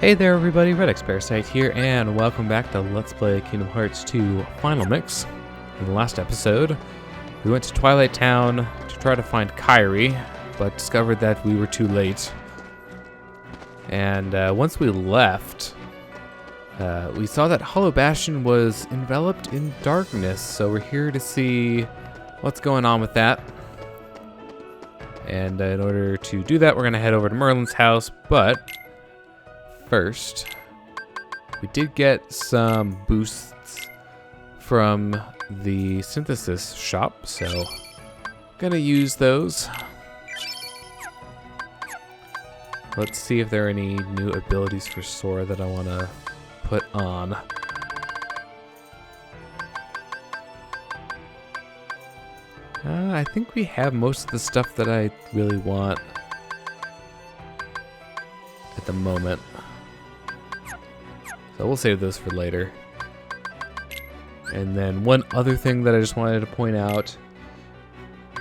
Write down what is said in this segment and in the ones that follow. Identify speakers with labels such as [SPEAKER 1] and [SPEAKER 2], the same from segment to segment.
[SPEAKER 1] Hey there everybody, Redx Parasite here, and welcome back to Let's Play Kingdom Hearts 2 Final Mix. In the last episode, we went to Twilight Town to try to find Kairi, but discovered that we were too late. And once we left, we saw that Hollow Bastion was enveloped in darkness, so we're here to see what's going on with that. And in order to do that, we're going to head over to Merlin's house, but first, we did get some boosts from the synthesis shop, so gonna use those. Let's see if there are any new abilities for Sora that I want to put on. I think we have most of the stuff that I really want at the moment. So we'll save those for later. And then one other thing that I just wanted to point out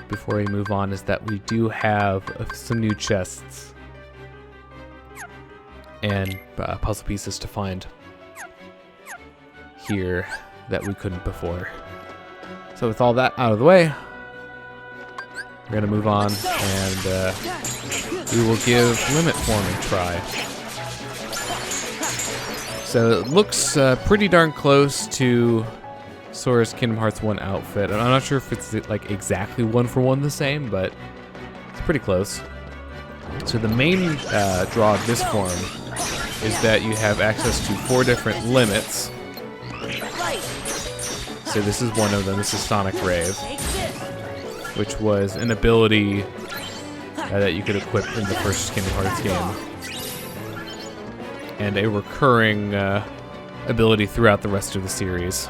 [SPEAKER 1] before we move on is that we do have some new chests and puzzle pieces to find here that we couldn't before. So with all that out of the way, we're gonna move on and we will give limit form a try. So it looks pretty darn close to Sora's Kingdom Hearts 1 outfit. And I'm not sure if it's like exactly one for one the same, but it's pretty close. So the main draw of this form is that you have access to 4 different limits. So this is one of them. This is Sonic Rave, which was an ability that you could equip in the first Kingdom Hearts game, and a recurring ability throughout the rest of the series.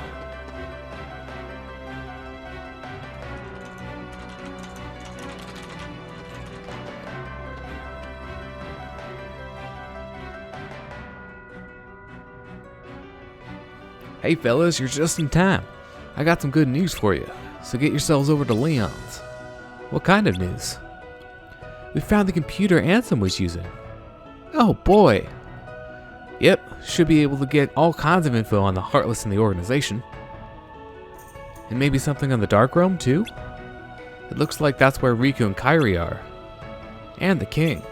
[SPEAKER 1] Hey fellas, you're just in time. I got some good news for you, so get yourselves over to Leon's. What kind of news? We found the computer Ansem was using. Oh boy! Yep, should be able to get all kinds of info on the Heartless in the organization. And maybe something on the Dark Realm, too? It looks like that's where Riku and Kairi are. And the King.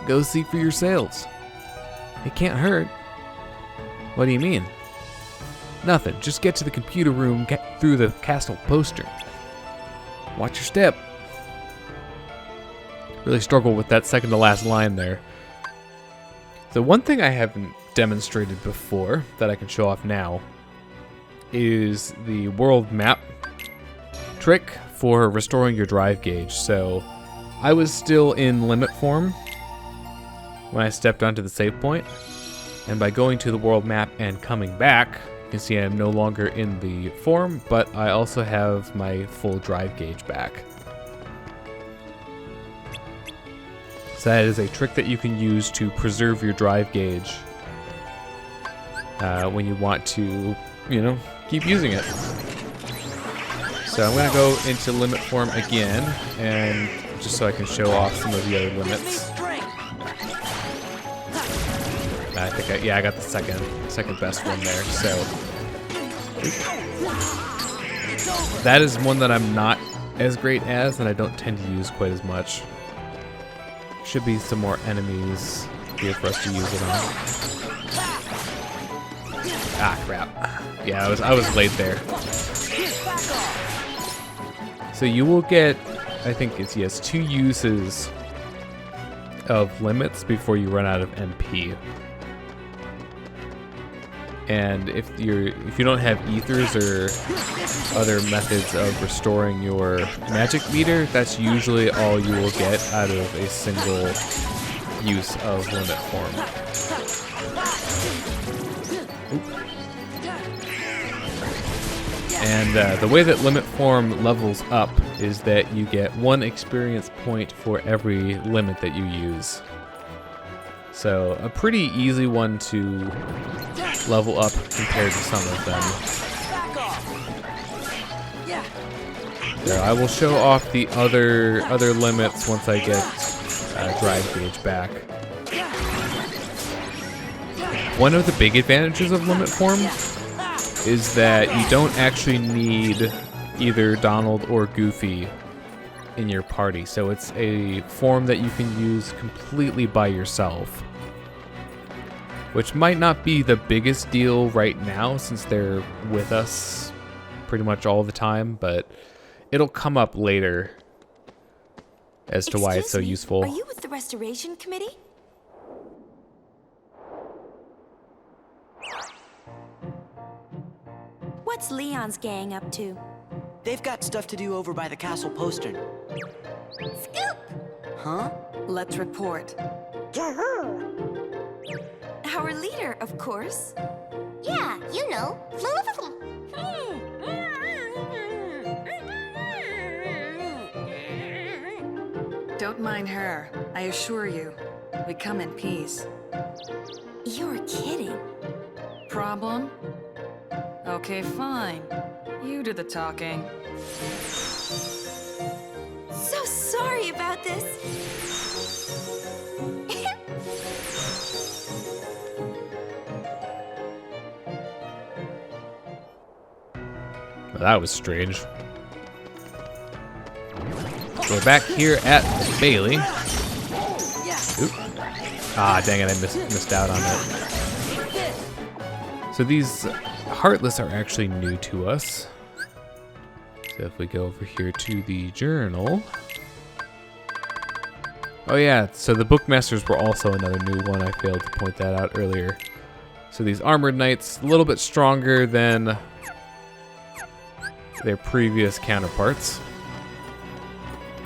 [SPEAKER 1] Go see for yourselves. It can't hurt. What do you mean? Nothing, just get to the computer room through the castle postern. Watch your step. Really struggle with that second to last line there. So one thing I haven't demonstrated before that I can show off now is the world map trick for restoring your drive gauge. So I was still in limit form when I stepped onto the save point, and by going to the world map and coming back, you can see I'm no longer in the form, but I also have my full drive gauge back. So that is a trick that you can use to preserve your drive gauge when you want to, keep using it. So I'm going to go into limit form again, and just so I can show off some of the other limits. I think I got the second best one there. So that is one that I'm not as great as, and I don't tend to use quite as much. Should be some more enemies here for us to use it on. Ah, crap. Yeah, I was late there. So you will get, I think it's, yes, 2 uses of limits before you run out of MP. And if you don't have ethers or other methods of restoring your magic meter, that's usually all you will get out of a single use of limit form. And the way that limit form levels up is that you get 1 experience point for every limit that you use. So a pretty easy one to level up compared to some of them. There, I will show off the other limits once I get drive gauge back. One of the big advantages of limit form is that you don't actually need either Donald or Goofy in your party. So it's a form that you can use completely by yourself. Which might not be the biggest deal right now since they're with us pretty much all the time, but it'll come up later as to why it's so useful.
[SPEAKER 2] Are you with the Restoration Committee? What's Leon's gang up to?
[SPEAKER 3] They've got stuff to do over by the castle postern.
[SPEAKER 2] Scoop!
[SPEAKER 3] Huh?
[SPEAKER 4] Let's report.
[SPEAKER 2] Our leader, of course.
[SPEAKER 5] Yeah, you know.
[SPEAKER 4] Don't mind her. I assure you, we come in peace.
[SPEAKER 2] You're kidding.
[SPEAKER 4] Problem? Okay, fine. You do the talking.
[SPEAKER 2] So sorry about this.
[SPEAKER 1] Well, that was strange. We're back here at Bailey. Oop. Ah, dang it, I missed out on it. So these Heartless are actually new to us. So if we go over here to the journal. Oh yeah, so the Bookmasters were also another new one. I failed to point that out earlier. So these Armored Knights, a little bit stronger than their previous counterparts.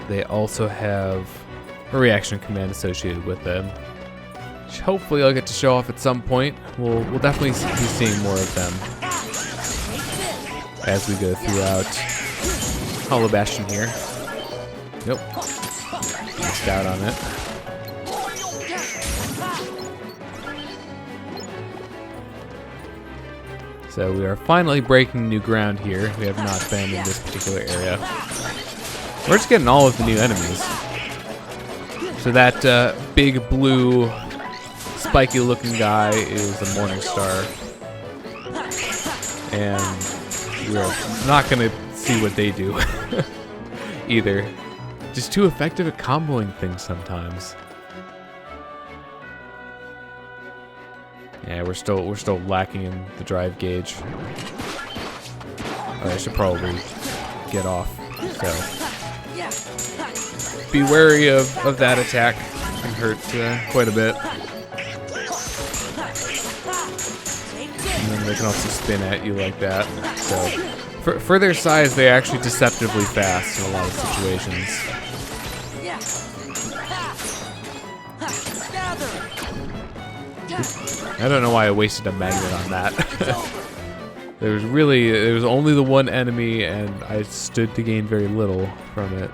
[SPEAKER 1] They also have a reaction command associated with them, which hopefully I'll get to show off at some point. We'll definitely be seeing more of them as we go throughout Hollow Bastion here. Nope. Missed out on it. So we are finally breaking new ground here. We have not been in this particular area. We're just getting all of the new enemies. So that big blue spiky looking guy is a Morning Star. And we're not going to see what they do either. Just too effective at comboing things sometimes. Yeah, we're still lacking in the drive gauge. I should probably get off. So be wary of that attack. It can hurt quite a bit. And then they can also spin at you like that. So for their size, they're actually deceptively fast in a lot of situations. I don't know why I wasted a magnet on that. There was only the one enemy, and I stood to gain very little from it.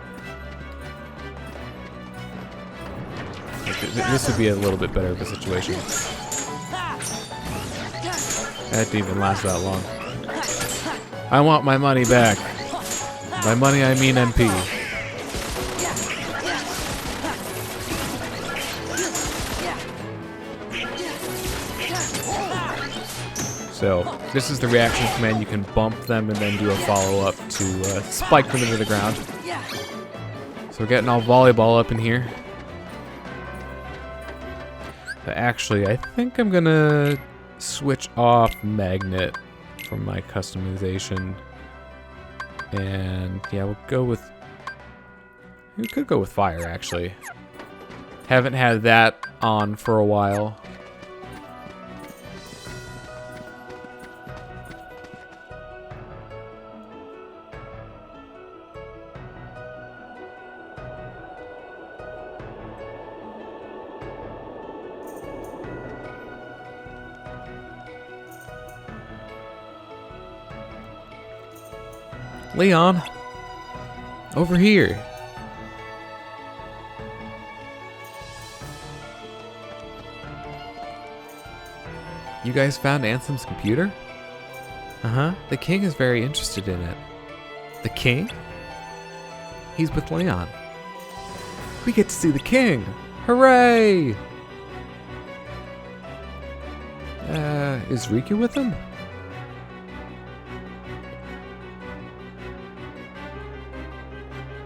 [SPEAKER 1] This would be a little bit better of a situation. That didn't even last that long. I want my money back. By money, I mean MP. So this is the reaction command. You can bump them and then do a follow-up to spike them into the ground. So we're getting all volleyball up in here. But actually, I think I'm gonna switch off magnet from my customization. And yeah, we could go with fire actually. Haven't had that on for a while. Leon, over here. You guys found Ansem's computer? Uh-huh. The king is very interested in it. The king? He's with Leon. We get to see the king! Hooray! Is Riku with him?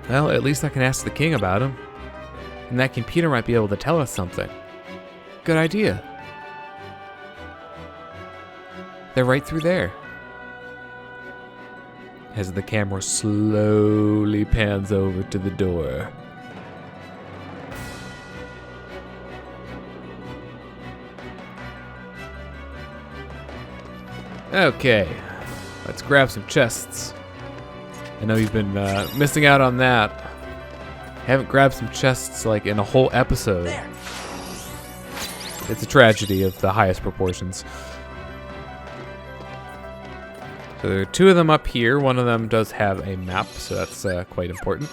[SPEAKER 1] Well, at least I can ask the king about him. And that computer might be able to tell us something. Good idea. They're right through there. As the camera slowly pans over to the door. Okay, let's grab some chests. I know you've been missing out on that. Haven't grabbed some chests like in a whole episode. It's a tragedy of the highest proportions. So there are two of them up here. One of them does have a map, so that's quite important.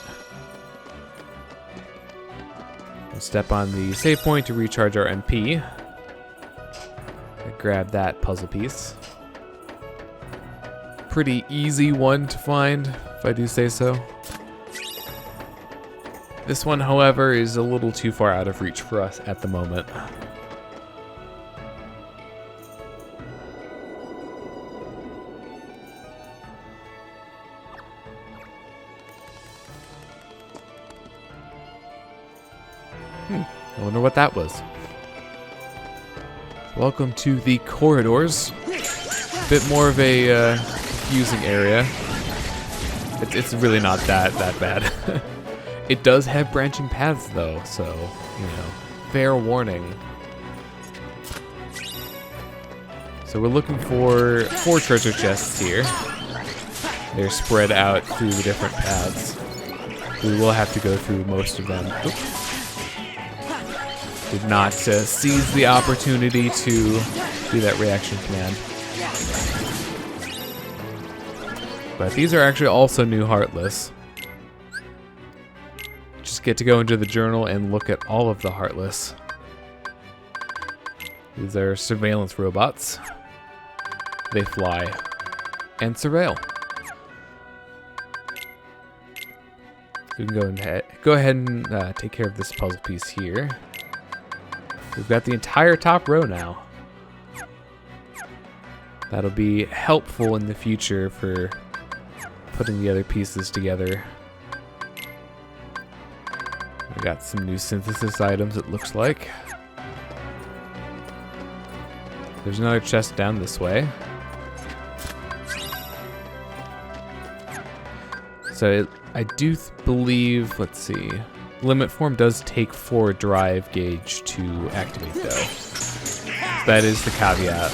[SPEAKER 1] We'll step on the save point to recharge our MP. Grab that puzzle piece. Pretty easy one to find, if I do say so. This one, however, is a little too far out of reach for us at the moment. I wonder what that was. Welcome to the corridors. A bit more of a confusing area. It's really not that bad. It does have branching paths though, so, you know, fair warning. So we're looking for 4 treasure chests here. They're spread out through the different paths. We will have to go through most of them. Oops. Did not seize the opportunity to do that reaction command. But these are actually also new Heartless. Just get to go into the journal and look at all of the Heartless. These are surveillance robots. They fly and surveil. We can go ahead and take care of this puzzle piece here. We've got the entire top row now. That'll be helpful in the future for putting the other pieces together. We got some new synthesis items, it looks like. There's another chest down this way. So I do believe, let's see, limit form does take 4 drive gauge to activate though. So that is the caveat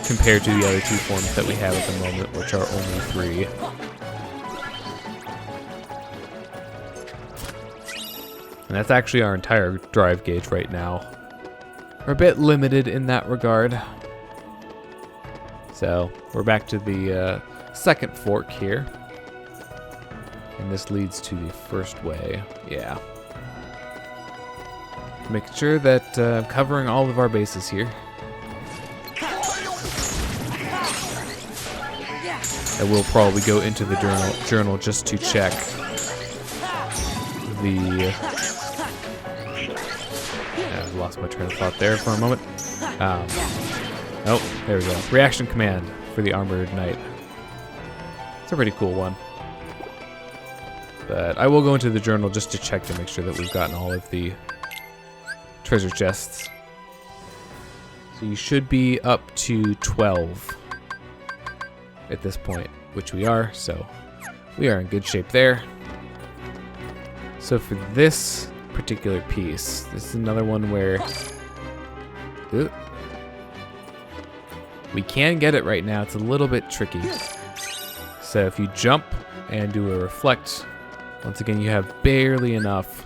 [SPEAKER 1] compared to the other 2 forms that we have at the moment, which are only 3. And that's actually our entire drive gauge right now. We're a bit limited in that regard. So we're back to the second fork here. And this leads to the first way. Yeah. Making sure that I'm covering all of our bases here. I will probably go into the journal just to check the... I lost my train of thought there for a moment. Oh, there we go. Reaction command for the Armored Knight. It's a pretty cool one. But I will go into the journal just to check to make sure that we've gotten all of the treasure chests. So you should be up to 12 at this point, which we are, so we are in good shape there. So for this particular piece, this is another one where we can get it right now. It's a little bit tricky. So if you jump and do a reflect, once again, you have barely enough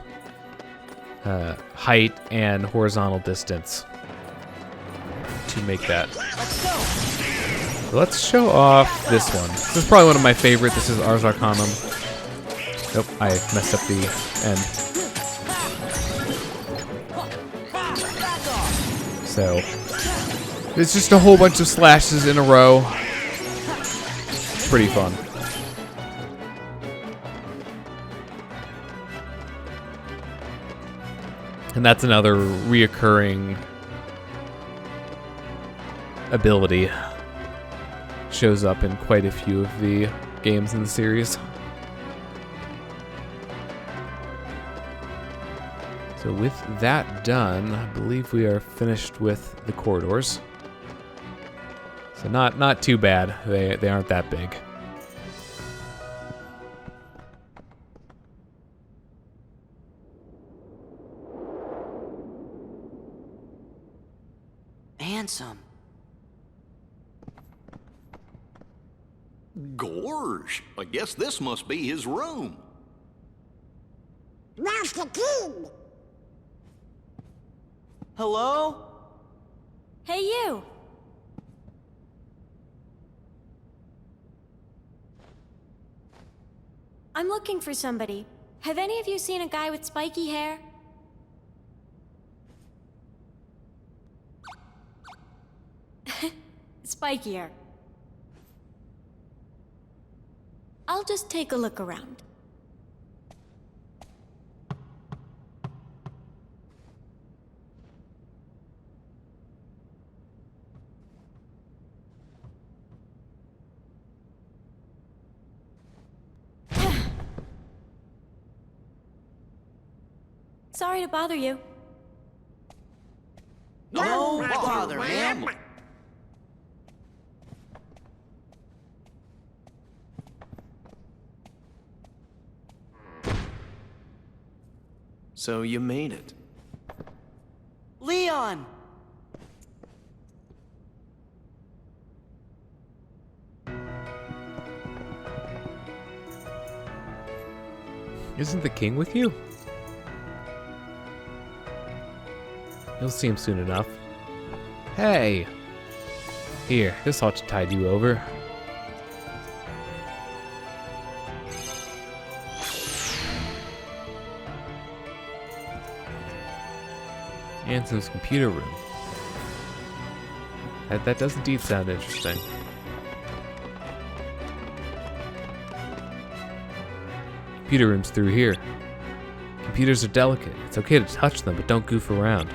[SPEAKER 1] height and horizontal distance to make that. So let's show off this one. This is probably one of my favorite. This is Ars Arcanum. Nope, I messed up the end. So it's just a whole bunch of slashes in a row. It's pretty fun. And that's another reoccurring ability shows up in quite a few of the games in the series. So with that done, I believe we are finished with the corridors. So not too bad. They aren't that big.
[SPEAKER 3] Ansem.
[SPEAKER 6] Gorge, I guess this must be his room.
[SPEAKER 5] Master King!
[SPEAKER 3] Hello?
[SPEAKER 2] Hey, you! I'm looking for somebody. Have any of you seen a guy with spiky hair? Spikier. I'll just take a look around. Sorry to bother you.
[SPEAKER 3] No bother, ma'am.
[SPEAKER 7] So you made it.
[SPEAKER 3] Leon!
[SPEAKER 1] Isn't the king with you? You'll see him soon enough. Hey! Here, this ought to tide you over. Ansem's computer room. That does indeed sound interesting. Computer room's through here. Computers are delicate. It's okay to touch them, but don't goof around.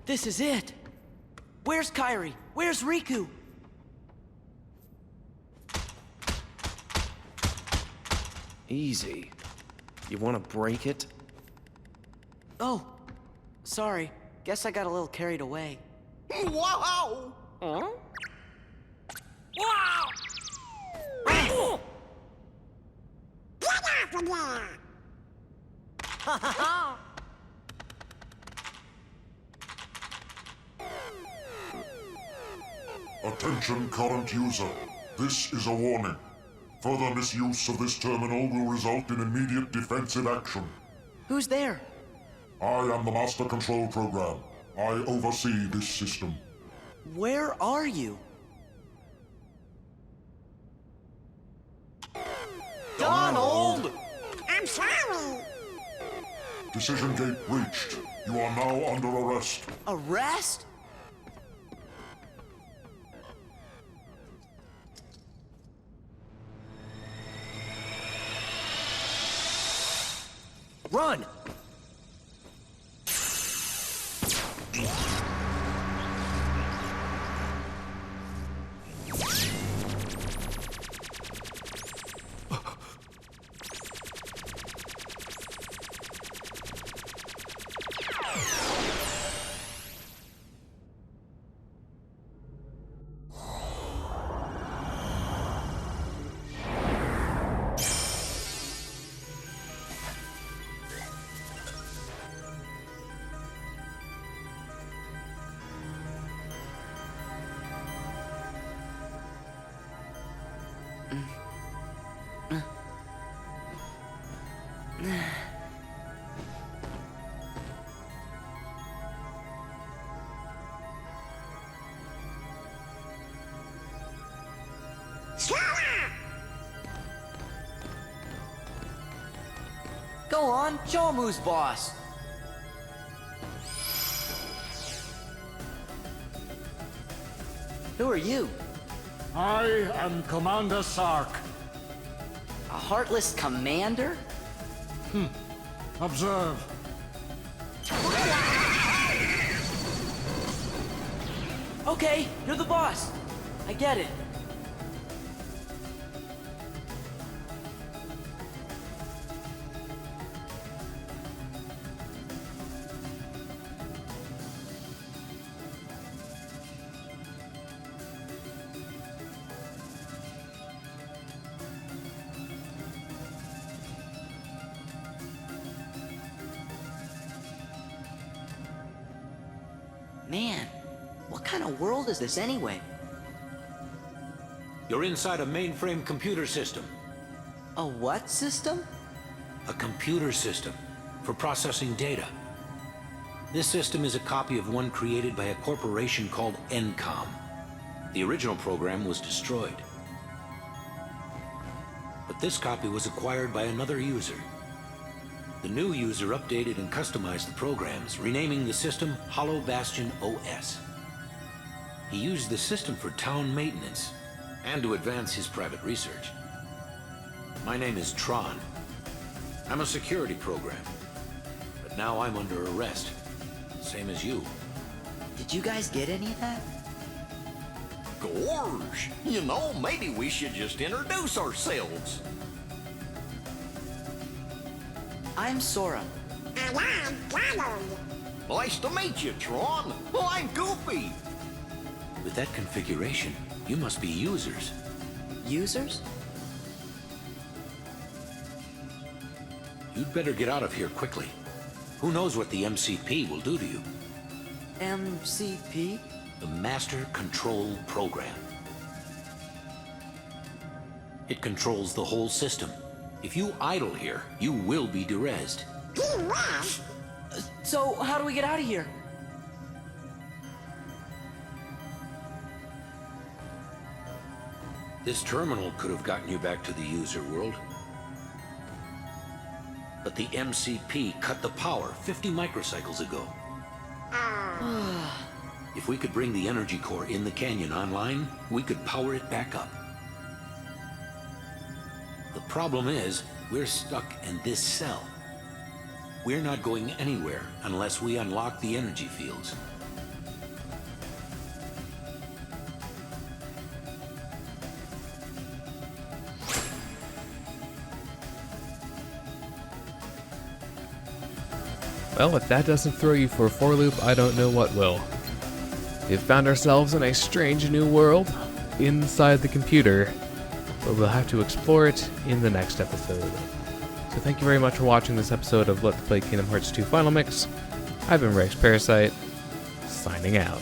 [SPEAKER 3] This is it. Where's Kairi? Where's Riku?
[SPEAKER 7] Easy. You want to break it?
[SPEAKER 3] Oh, sorry. Guess I got a little carried away.
[SPEAKER 6] Wow!
[SPEAKER 8] Attention current user. This is a warning. Further misuse of this terminal will result in immediate defensive action.
[SPEAKER 3] Who's there?
[SPEAKER 8] I am the Master Control Program. I oversee this system.
[SPEAKER 3] Where are you?
[SPEAKER 6] Donald!
[SPEAKER 5] I'm sorry!
[SPEAKER 8] Decision gate breached. You are now under arrest.
[SPEAKER 3] Arrest?
[SPEAKER 7] Run!
[SPEAKER 3] Go on, show him who's boss. Who are you?
[SPEAKER 9] I am Commander Sark.
[SPEAKER 3] A heartless commander?
[SPEAKER 9] Observe.
[SPEAKER 3] Okay, you're the boss. I get it. Man, what kind of world is this anyway?
[SPEAKER 10] You're inside a mainframe computer system.
[SPEAKER 3] A what system?
[SPEAKER 10] A computer system for processing data. This system is a copy of one created by a corporation called Encom. The original program was destroyed. But this copy was acquired by another user. The new user updated and customized the programs, renaming the system Hollow Bastion OS. He used the system for town maintenance and to advance his private research. My name is Tron. I'm a security program, but now I'm under arrest, same as you.
[SPEAKER 3] Did you guys get any of that?
[SPEAKER 6] Gorge, you know, maybe we should just introduce ourselves.
[SPEAKER 3] I'm Sora.
[SPEAKER 5] And I'm Donald.
[SPEAKER 6] Nice to meet you, Tron. Well, I'm Goofy.
[SPEAKER 10] With that configuration, you must be users.
[SPEAKER 3] Users?
[SPEAKER 10] You'd better get out of here quickly. Who knows what the MCP will do to you?
[SPEAKER 3] MCP?
[SPEAKER 10] The Master Control Program. It controls the whole system. If you idle here, you will be derezzed.
[SPEAKER 5] He was.
[SPEAKER 3] So, how do we get out of here?
[SPEAKER 10] This terminal could have gotten you back to the user world. But the MCP cut the power 50 microcycles ago. If we could bring the energy core in the canyon online, we could power it back up. The problem is, we're stuck in this cell. We're not going anywhere unless we unlock the energy fields.
[SPEAKER 1] Well, if that doesn't throw you for a loop, I don't know what will. We've found ourselves in a strange new world inside the computer, but we'll have to explore it in the next episode. So thank you very much for watching this episode of Let's Play Kingdom Hearts 2 Final Mix. I've been Rex Parasite, signing out.